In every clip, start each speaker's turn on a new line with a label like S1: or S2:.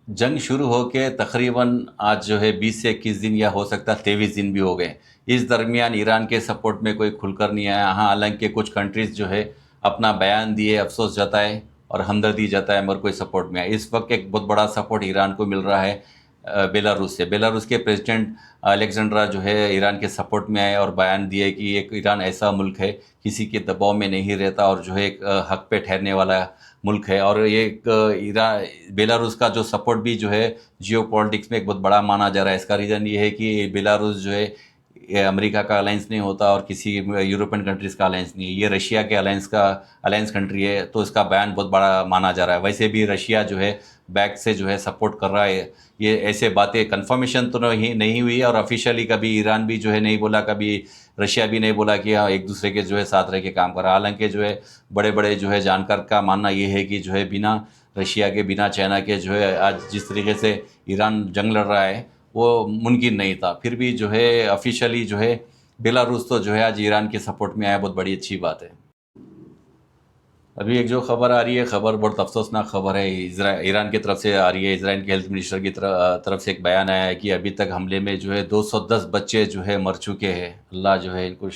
S1: जंग शुरू होके तकरीबन आज जो है 20 से 21 दिन या हो सकता है 23 दिन भी हो गए। इस दरमियान ईरान के सपोर्ट में कोई खुलकर नहीं आया। हाँ, हालांकि कुछ कंट्रीज़ जो है अपना बयान दिए, अफसोस जताए और हमदर्दी जताए, मगर कोई सपोर्ट में आया। इस वक्त एक बहुत बड़ा सपोर्ट ईरान को मिल रहा है बेलारूस से। बेलारूस के प्रेसिडेंट अलेक्जेंड्रा जो है ईरान के सपोर्ट में आए और बयान दिए कि एक ईरान ऐसा मुल्क है, किसी के दबाव में नहीं रहता और जो है एक हक पे ठहरने वाला मुल्क है। और ये एक बेलारूस का जो सपोर्ट भी जो है जियो पॉलिटिक्स में एक बहुत बड़ा माना जा रहा है। इसका रीज़न ये है कि बेलारूस जो है ये अमेरिका का अलायंस नहीं होता और किसी यूरोपियन कंट्रीज़ का अलायंस नहीं है, ये रशिया के अलायंस कंट्री है, तो इसका बयान बहुत बड़ा माना जा रहा है। वैसे भी रशिया जो है बैक से जो है सपोर्ट कर रहा है। ये ऐसे बातें कंफर्मेशन तो नहीं हुई है और ऑफिशियली कभी ईरान भी जो है नहीं बोला, कभी रशिया भी नहीं बोला कि हाँ एक दूसरे के जो है साथ रह के काम कर रहा है। हालांकि जो है बड़े बड़े जो है जानकार का मानना ये है कि जो है बिना रशिया के, बिना चाइना के जो है आज जिस तरीके से ईरान जंग लड़ रहा है वो मुमकिन नहीं था। फिर भी जो है ऑफिशियली जो है बेलारूस तो जो है आज ईरान के सपोर्ट में आया, बहुत बड़ी अच्छी बात है। अभी एक जो खबर आ रही है, खबर बहुत अफसोसनाक खबर है, ईरान की तरफ से आ रही है। इसराइल के हेल्थ मिनिस्टर की तरफ से एक बयान आया है कि अभी तक हमले में जो है 210 बच्चे जो है मर चुके हैं। अल्लाह जो है इनको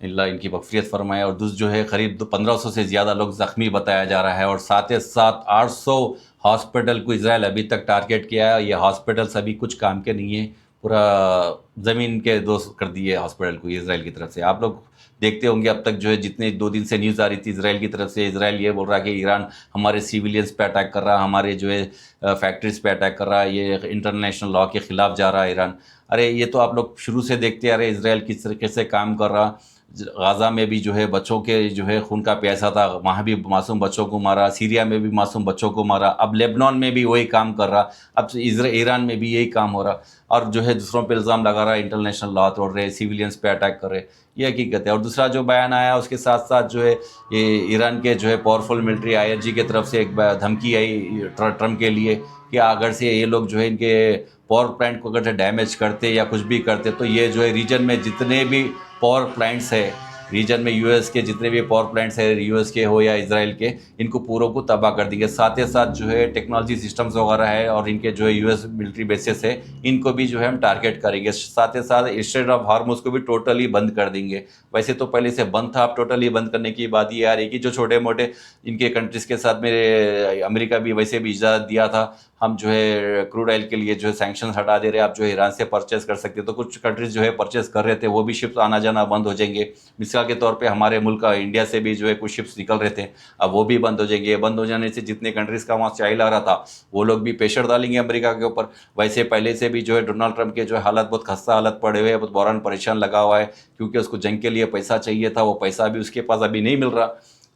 S1: अल्लाह इनकी मगफिरत फरमाए। और दूसरा जो है करीब 1500 से ज़्यादा लोग ज़ख्मी बताया जा रहा है और साथ ही साथ 800 हॉस्पिटल को इसराइल अभी तक टारगेट किया है। ये हॉस्पिटल्स अभी कुछ काम के नहीं है, पूरा ज़मीन के दोस्त कर दिए हॉस्पिटल को इसराइल की तरफ से। आप लोग देखते होंगे अब तक जो है जितने 2 दिन से न्यूज़ आ रही थी इसराइल की तरफ से, इसराइल ये बोल रहा है कि ईरान हमारे सिविलियंस पे अटैक कर रहा है, हमारे जो है फैक्ट्रीज पे अटैक कर रहा है, ये इंटरनेशनल लॉ के ख़िलाफ़ जा रहा है ईरान। अरे ये तो आप लोग शुरू से देखते आ रहे इसराइल किस तरीके से काम कर रहा। गाज़ा में भी जो है बच्चों के जो है खून का प्यासा था, वहाँ भी मासूम बच्चों को मारा, सीरिया में भी मासूम बच्चों को मारा, अब लेबनान में भी वही काम कर रहा, अब ईरान में भी यही काम हो रहा। और जो है दूसरों पे इल्ज़ाम लगा रहा है, इंटरनेशनल लॉ तोड़ रहे, सिविलियंस पे अटैक कर रहे। ये हकीकत है। और दूसरा जो बयान आया उसके साथ साथ जो है ये ईरान के जो है पावरफुल मिलिट्री आईआरजी की तरफ से एक धमकी आई ट्रम्प के लिए कि अगर से ये लोग जो है इनके पावर प्लांट को अगर से डैमेज करते या कुछ भी करते तो ये जो है रीजन में जितने भी पावर प्लांट्स है, रीजन में यूएस के जितने भी पावर प्लांट्स है, यूएस के हो या इसराइल के, इनको पूरों को तबाह कर देंगे। साथ ही साथ जो है टेक्नोलॉजी सिस्टम्स वगैरह है और इनके जो है यूएस मिलिट्री बेसिस है, इनको भी जो है हम टारगेट करेंगे। साथ ही साथ स्ट्रेट ऑफ हार्मुज को भी टोटली बंद कर देंगे। वैसे तो पहले से बंद था, अब टोटली बंद करने की बात ये आ रही है कि जो छोटे मोटे इनके कंट्रीज़ के साथ में अमेरिका भी वैसे भी इजाज़त दिया था, हम जो है क्रूड ऑयल के लिए जो है सैंक्शन हटा दे रहे हैं, आप जो है ईरान से परचेस कर सकते हैं। तो कुछ कंट्रीज जो है परचेस कर रहे थे, वो भी शिप्स आना जाना बंद हो जाएंगे। मिसाल के तौर पे हमारे मुल्क का इंडिया से भी जो है कुछ शिप्स निकल रहे थे, अब वो भी बंद हो जाएंगे। बंद हो जाने से जितने कंट्रीज का वहाँ चाइल आ रहा था वो लोग भी प्रेशर डालेंगे अमेरिका के ऊपर। वैसे पहले से भी जो है डोनाल्ड ट्रंप के जो है हालत बहुत खस्ता हालत पड़े हुए हैं, बहुत बौरान परेशान लगा हुआ है, क्योंकि उसको जंग के लिए पैसा चाहिए था, वो पैसा भी उसके पास अभी नहीं मिल रहा।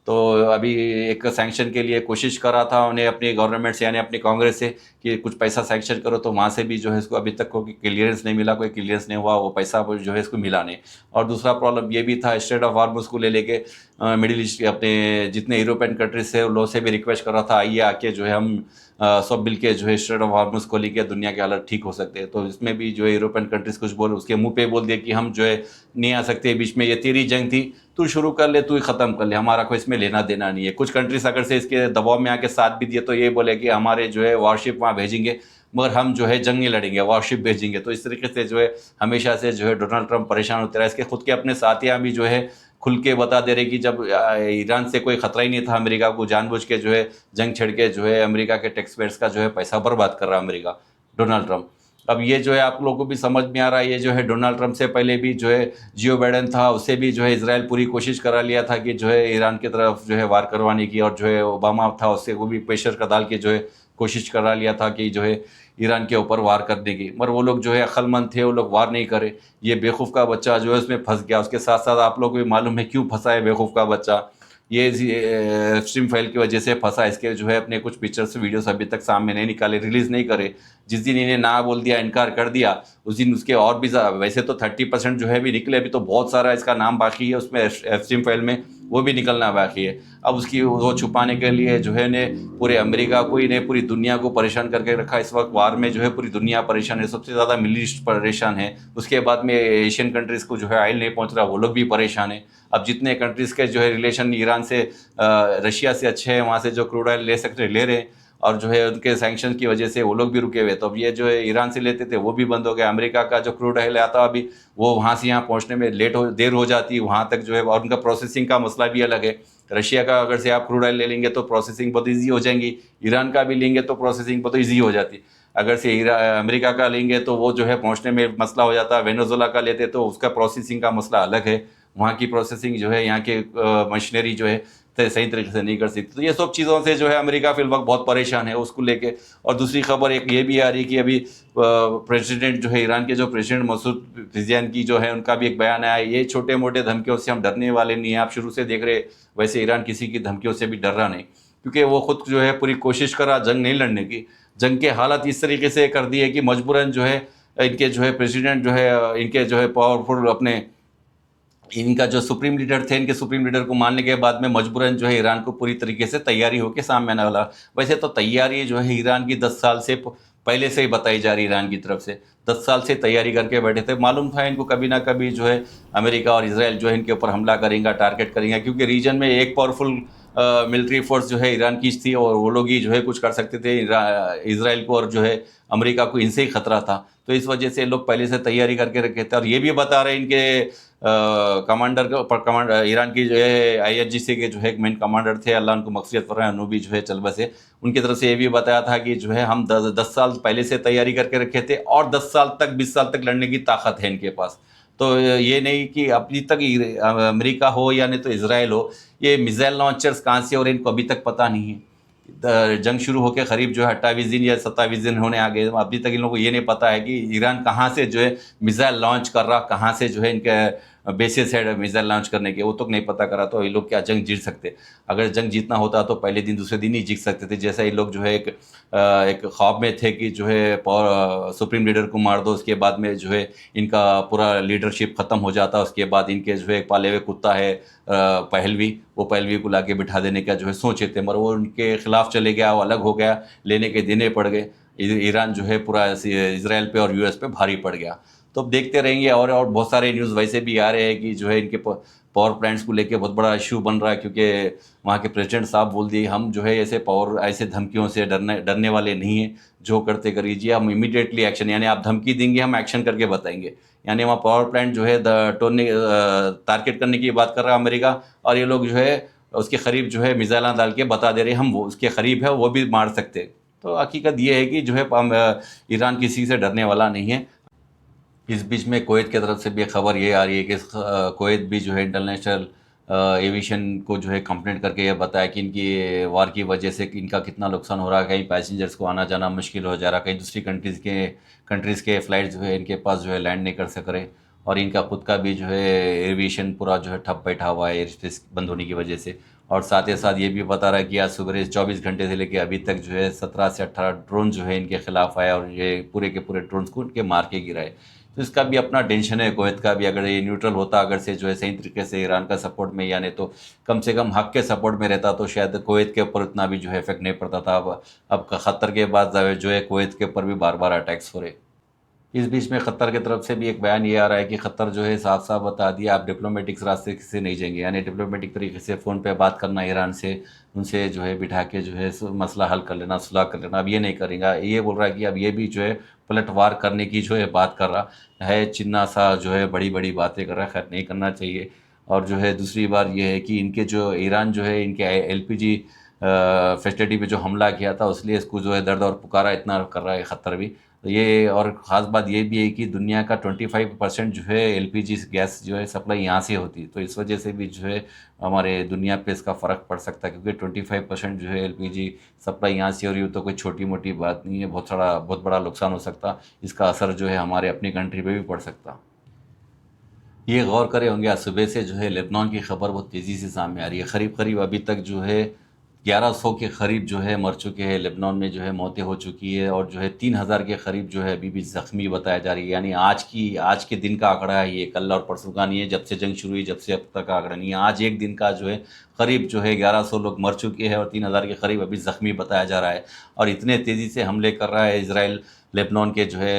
S1: तो अभी एक सैंक्शन के लिए कोशिश कर रहा था उन्हें अपनी गवर्नमेंट से, यानी अपनी कांग्रेस से, कि कुछ पैसा सैंक्शन करो, तो वहाँ से भी जो है इसको अभी तक कोई क्लियरेंस नहीं मिला, कोई क्लियरेंस नहीं हुआ, वो पैसा जो है इसको मिला नहीं। और दूसरा प्रॉब्लम ये भी था, स्ट्रेट ऑफ हार्मुज को ले लेके मिडिल ईस्ट के अपने जितने यूरोपियन कंट्रीज थे उन लोगों से भी रिक्वेस्ट कर रहा था, आइए आके जो है हम सब मिल के जो है स्ट्रेट ऑफ हार्मुज को लेके दुनिया के हालत ठीक हो सकते हैं। तो इसमें भी जो है यूरोपियन कंट्रीज कुछ बोल, उसके मुंह पे बोल दिया कि हम जो है नहीं आ सकते, बीच में ये तेरी जंग थी, तू शुरू कर ले, तू ही ख़त्म कर ले, हमारा कोई इसमें लेना देना नहीं है। कुछ कंट्रीज अगर से इसके दबाव में आके साथ भी दिए तो ये बोले कि हमारे जो है वारशिप वहाँ भेजेंगे, मगर हम जो है जंग नहीं लड़ेंगे, वारशिप भेजेंगे। तो इस तरीके से जो है हमेशा से जो है डोनाल्ड ट्रंप परेशान होते रहे। इसके खुद के अपने साथियाँ भी जो है खुल के बता दे रहे कि जब ईरान से कोई खतरा ही नहीं था, अमेरिका को जानबूझ के जो है जंग छेड़ के जो है अमेरिका के टैक्स पेयर्स का जो है पैसा बर्बाद कर रहा है अमेरिका, डोनाल्ड ट्रंप। अब ये जो है आप लोगों को भी समझ में आ रहा है, ये जो है डोनाल्ड ट्रंप से पहले भी जो है जियो बाइडेन था, उससे भी जो है इसराइल पूरी कोशिश करा लिया था कि जो है ईरान की तरफ जो है वार करवाने की, और जो है ओबामा था उससे वो भी प्रेशर का डाल के जो है कोशिश करा लिया था कि जो है ईरान के ऊपर वार करने की, मगर वो लोग जो है अक्लमंद थे, वो लोग वार नहीं करे। ये बेवकूफ़ का बच्चा जो है उसमें फंस गया। उसके साथ साथ आप लोगों को भी मालूम है क्यों फंसा है बेवकूफ़ का बच्चा, ये स्ट्रीम फाइल की वजह से फंसा। इसके जो है अपने कुछ पिक्चर्स वीडियोस अभी तक सामने नहीं निकाले, रिलीज़ नहीं करे। जिस दिन इन्हें ना बोल दिया, इनकार कर दिया, उस दिन उसके और भी वैसे तो 30% जो है भी निकले, अभी तो बहुत सारा इसका नाम बाकी है उसमें स्ट्रीम फाइल में, वो भी निकलना बाकी है। अब उसकी वो छुपाने के लिए जो है ने पूरे अमेरिका को, इन्हें पूरी दुनिया को परेशान करके रखा। इस वक्त वार में जो है पूरी दुनिया परेशान है, सबसे ज़्यादा मिडिल ईस्ट परेशान है, उसके बाद में एशियन कंट्रीज़ को जो है ऑयल नहीं पहुंच रहा, वो लोग भी परेशान है। अब जितने कंट्रीज़ के जो है रिलेशन ईरान से रशिया से अच्छे हैं, वहाँ से जो क्रूड ऑयल ले सकते ले रहे हैं, और जो है उनके सैंक्शन की वजह से वो लोग भी रुके हुए। तो अब ये जो है ईरान से लेते थे वो भी बंद हो गया। अमेरिका का जो क्रूड ऑयल आता अभी वो वहाँ से यहाँ पहुँचने में देर हो जाती है वहाँ तक जो है, और उनका प्रोसेसिंग का मसला भी अलग है। रशिया का अगर से आप क्रूड ऑयल ले लेंगे तो प्रोसेसिंग बहुत ईजी हो जाएंगी, ईरान का भी लेंगे तो प्रोसेसिंग बहुत ईजी हो जाती। अगर से अमेरिका का लेंगे तो वो जो है पहुँचने में मसला हो जाता है। वेनेजुएला का लेते तो उसका प्रोसेसिंग का मसला अलग है, वहाँ की प्रोसेसिंग जो है यहाँ के मशीनरी जो है सही तरीके से नहीं कर सकती। तो ये सब चीज़ों से जो है अमेरिका फिल वक्त बहुत परेशान है उसको लेके। और दूसरी खबर एक ये भी आ रही कि अभी प्रेसिडेंट जो है ईरान के जो प्रेसिडेंट मसूद पिज़ेशिकियान की जो है उनका भी एक बयान आया, ये छोटे मोटे धमकियों से हम डरने वाले नहीं हैं। आप शुरू से देख रहे वैसे ईरान किसी की धमकियों से भी डर रहा नहीं, क्योंकि वो खुद जो है पूरी कोशिश कर रहा जंग नहीं लड़ने की। जंग के हालात इस तरीके से कर दिए कि मजबूरन जो है इनके जो है प्रेसिडेंट जो है इनके जो है पावरफुल अपने इनका जो सुप्रीम लीडर थे, इनके सुप्रीम लीडर को मानने के बाद में मजबूरन जो है ईरान को पूरी तरीके से तैयारी होकर सामने आने वाला। वैसे तो तैयारी जो है ईरान की 10 साल से पहले से ही बताई जा रही, ईरान की तरफ से 10 साल से तैयारी करके बैठे थे। मालूम था इनको कभी ना कभी जो है अमेरिका और इसराइल जो है इनके ऊपर हमला करेंगे, टारगेट करेंगे, क्योंकि रीजन में एक पावरफुल मिलिट्री फोर्स जो है ईरान की थी और वो लोग ही जो है कुछ कर सकते थे इसराइल को, और जो है अमेरिका को इनसे ही खतरा था। तो इस वजह से लोग पहले से तैयारी करके रखे थे। और ये भी बता रहे इनके कमांडर कमांडर ईरान की जो है IRGC के जो है मेन कमांडर थे, अल्लाह उनको मग़फ़िरत फरमाए, अनूबी जो है चलबा से, उनकी तरफ से ये भी बताया था कि जो है हम 10 साल पहले से तैयारी करके रखे थे और 10 साल तक 20 साल तक लड़ने की ताकत है इनके पास। तो ये नहीं कि अभी तक अमेरिका हो या नहीं तो इसराइल हो, ये मिसाइल लॉन्चर्स कहाँ से और इनको अभी तक पता नहीं है। जंग शुरू होकर करीब जो है 28 दिन या 27 दिन होने आ गए, अभी तक इन लोगों को ये नहीं पता है कि ईरान कहाँ से जो है मिसाइल लॉन्च कर रहा, कहाँ से जो है इनके बेसिस है मिसाइल लॉन्च करने के, वो तो नहीं पता करा। तो ये लोग क्या जंग जीत सकते? अगर जंग जीतना होता तो पहले दिन दूसरे दिन ही जीत सकते थे। जैसा ये लोग जो है एक ख्वाब में थे कि जो है सुप्रीम लीडर को मार दो, उसके बाद में जो है इनका पूरा लीडरशिप ख़त्म हो जाता। उसके बाद इनके जो है एक पाले हुए कुत्ता है पहलवी, वो पहलवी को लाके बिठा देने का जो है सोचे थे, मगर वो उनके खिलाफ चले गया, वो अलग हो गया, लेने के देने पड़ गए। ईरान जो है पूरा इसराइल पे और US पे भारी पड़ गया। तो अब देखते रहेंगे। और बहुत सारे न्यूज़ वैसे भी आ रहे हैं कि जो है इनके पावर प्लांट्स को लेके बहुत बड़ा इशू बन रहा है, क्योंकि वहाँ के प्रेसिडेंट साहब बोल दिए हम जो है ऐसे धमकियों से डरने वाले नहीं हैं, जो करते करिए, हम इमीडिएटली एक्शन, यानी आप धमकी देंगे हम एक्शन करके बताएंगे। यानी वहाँ पावर प्लांट जो है टारगेट करने की बात कर रहा है अमेरिका, और ये लोग जो है उसके करीब जो है मिसाइल डाल के बता दे रहे हम वो उसके करीब है, वो भी मार सकते। तो हकीकत ये है कि जो है ईरान किसी से डरने वाला नहीं है। इस बीच में कुवैत की तरफ से भी खबर ये आ रही है कि कुवैत भी जो है इंटरनेशनल एविएशन को जो है कंप्लेंट करके ये बताया कि इनकी वार की वजह से इनका कितना नुकसान हो रहा है। कहीं पैसेंजर्स को आना जाना मुश्किल हो जा रहा है, कहीं दूसरी कंट्रीज़ के फ़्लाइट जो है इनके पास जो है लैंड नहीं कर सक रहे, और इनका खुद का भी जो है एविएशन पूरा जो है ठप बैठा हुआ है एयर स्पेस बंद होने की वजह से। और साथ ही साथ ये भी बता रहा है कि आज सुबह 24 घंटे से लेकर अभी तक जो है 17 से 18 ड्रोन जो है इनके खिलाफ आया, और ये पूरे के पूरे ड्रोन्स को उनके मार के गिराए। तो इसका भी अपना टेंशन है कुवैत का भी। अगर ये न्यूट्रल होता, अगर से जो है सही तरीके से ईरान का सपोर्ट में, यानी तो कम से कम हक के सपोर्ट में रहता, तो शायद कुवैत के ऊपर उतना भी जो है इफेक्ट नहीं पड़ता था। अब खतर के बाद जो है कुवैत के ऊपर भी बार बार अटैक्स हो रहे। इस बीच में क़तर की तरफ से भी एक बयान ये आ रहा है कि क़तर जो है साफ साफ बता दिया आप डिप्लोमेटिक रास्ते से नहीं जाएंगे, यानी डिप्लोमेटिक तरीके से फ़ोन पे बात करना ईरान से, उनसे जो है बिठा के जो है मसला हल कर लेना, सुलह कर लेना, अब ये नहीं करेगा। ये बोल रहा है कि अब ये भी जो है पलटवार करने की जो है बात कर रहा है, चिन्ना सा जो है बड़ी बड़ी बातें कर रहा है, खैर नहीं करना चाहिए। और जो है दूसरी बार ये है कि इनके जो ईरान जो है इनके LPG फैसिलिटी पे जो हमला किया था, इसलिए इसको जो है दर्द और पुकारा इतना कर रहा है क़तर भी। तो ये और ख़ास बात ये भी है कि दुनिया का 25% जो है LPG गैस जो है सप्लाई यहाँ से होती है। तो इस वजह से भी जो है हमारे दुनिया पे इसका फ़र्क पड़ सकता है, क्योंकि 25% जो है LPG सप्लाई यहाँ से हो रही हो तो कोई छोटी मोटी बात नहीं है, बहुत बड़ा नुकसान हो सकता। इसका असर जो है हमारे अपनी कंट्री पे भी पड़ सकता। ये गौर करे होंगे आज सुबह से जो है लेबनान की खबर बहुत तेज़ी से सामने आ रही है। करीब करीब अभी तक जो है 1100 के करीब जो है मर चुके हैं, लेबनान में जो है मौतें हो चुकी है, और जो है 3000 के करीब जो है अभी भी ज़ख्मी बताया जा रही है। यानी आज के दिन का आंकड़ा है ये, कल और परसों का नहीं है, जब से जंग शुरू हुई जब से अब तक का आंकड़ा नहीं है। आज एक दिन का जो है करीब जो है 1100 लोग मर चुके हैं और 3000 के करीब अभी ज़ख्मी बताया जा रहा है। और इतने तेज़ी से हमले कर रहा है इसराइल लेबनान के जो है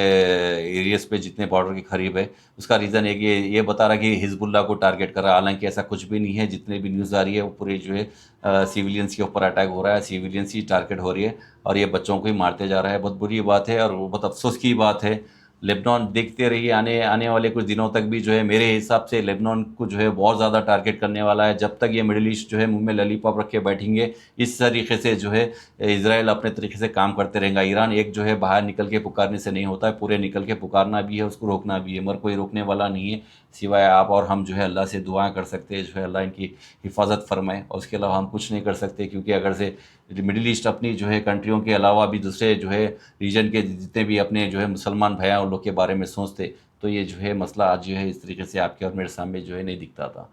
S1: एरियाज़ पे जितने बॉर्डर के करीब है, उसका रीज़न है कि ये बता रहा है कि हिजबुल्लाह को टारगेट कर रहा है। हालांकि ऐसा कुछ भी नहीं है, जितने भी न्यूज़ आ रही है वो पूरे जो है सिविलियंस के ऊपर अटैक हो रहा है, सिविलियंस ही टारगेट हो रही है और ये बच्चों को ही मारते जा रहा है। बहुत बुरी बात है और बहुत अफसोस की बात है। लेबनान देखते रहिए, आने आने वाले कुछ दिनों तक भी जो है मेरे हिसाब से लेबनान को जो है बहुत ज़्यादा टारगेट करने वाला है। जब तक ये मिडिल ईस्ट जो है मुंह में लॉलीपॉप रख के बैठेंगे, इस तरीके से जो है इसराइल अपने तरीके से काम करते रहेगा। ईरान एक जो है बाहर निकल के पुकारने से नहीं होता है, पूरे निकल के पुकारना भी है, उसको रोकना भी है, मगर कोई रोकने वाला नहीं है सिवाय आप और हम। जो है अल्लाह से दुआएं कर सकते हैं, जो है अल्लाह इनकी हिफाजत फरमाए, और उसके अलावा हम कुछ नहीं कर सकते। क्योंकि अगर से मिडिल ईस्ट अपनी जो है कंट्रियों के अलावा भी दूसरे जो है रीजन के जितने भी अपने जो है मुसलमान भैया उन लोग के बारे में सोचते, तो ये जो है मसला आज जो है इस तरीके से आपके और मेरे सामने जो है नहीं दिखता था।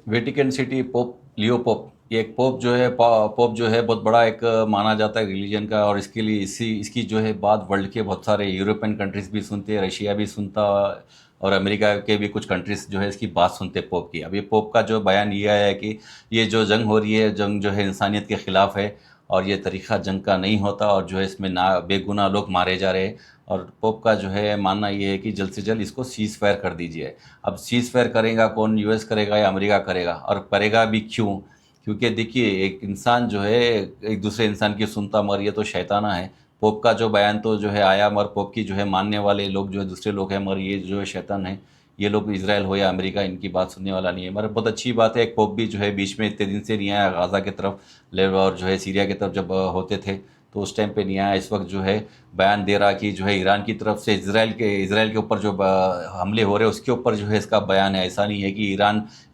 S1: Vatican city Pope Leo pope, ये एक पोप जो है पोप जो है बहुत बड़ा एक माना जाता है रिलीजन का, और इसके लिए इसकी जो है बात वर्ल्ड के बहुत सारे यूरोपियन कंट्रीज़ भी सुनते हैं, रशिया भी सुनता, और अमेरिका के भी कुछ कंट्रीज़ जो है इसकी बात सुनते हैं पोप की। अब ये पोप का जो बयान ये आया है कि ये जो जंग हो रही है, जंग जो है इंसानियत के ख़िलाफ़ है और ये तरीक़ा जंग का नहीं होता, और जो है इसमें ना बेगुनाह लोग मारे जा रहे हैं। और पोप का जो है मानना ये है कि जल्द से जल्द इसको सीज़ फायर कर दीजिए। अब सीज़ फायर करेगा कौन, यूएस करेगा या अमेरिका करेगा, और करेगा भी क्यों? क्योंकि देखिए एक इंसान जो है एक दूसरे इंसान की सुनता, मगर ये तो शैताना है। पोप का जो बयान तो जो है आया, मगर पोप की जो है मानने वाले लोग जो है दूसरे लोग हैं, मगर ये जो है शैतान है। ये लोग इज़राइल हो या अमेरिका, इनकी बात सुनने वाला नहीं है। मगर बहुत अच्छी बात है, एक पोप भी जो है बीच में इतने दिन से नहीं आया गाज़ा की तरफ, और जो है सीरिया की तरफ जब होते थे तो उस टाइम पे नहीं आया। इस वक्त जो है बयान दे रहा कि जो है ईरान की तरफ से इसराइल के ऊपर जो हमले हो रहे हैं उसके ऊपर जो है इसका बयान है। ऐसा नहीं है कि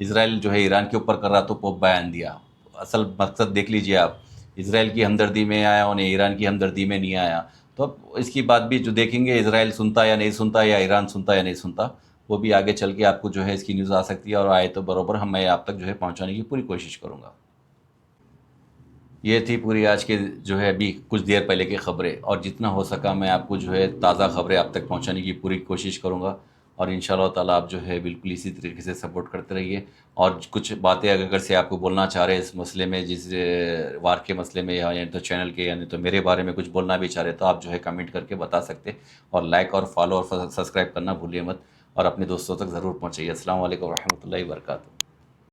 S1: इसराइल जो है ईरान के ऊपर कर रहा तो पोप बयान दिया। असल मकसद देख लीजिए आप, इसराइल की हमदर्दी में आया, उन्हें ईरान की हमदर्दी में नहीं आया। तो अब इसकी बात भी जो देखेंगे, इसराइल सुनता या नहीं सुनता, या ईरान सुनता या नहीं सुनता, वो भी आगे चल के आपको जो है इसकी न्यूज़ आ सकती है, और आए तो बरोबर मैं आप तक जो है पहुंचाने की पूरी कोशिश करूंगा। ये थी पूरी आज के जो है अभी कुछ देर पहले की ख़बरें, और जितना हो सका मैं आपको जो है ताज़ा ख़बरें आप तक पहुंचाने की पूरी कोशिश करूंगा। और इंशाल्लाह ताला आप जो है बिल्कुल इसी तरीके से सपोर्ट करते रहिए। और कुछ बातें अगर से आपको बोलना चाह रहे हैं इस मसले में, जिस वार के मसले में, या यानी तो चैनल के, यानी तो मेरे बारे में कुछ बोलना भी चाह रहे, तो आप जो है कमेंट करके बता सकते। और लाइक और फॉलो और सब्सक्राइब करना भूलिए मत, और अपने दोस्तों तक ज़रूर पहुँचाइए। अस्सलाम वालेकुम रहमतुल्लाहि व बरकातहू।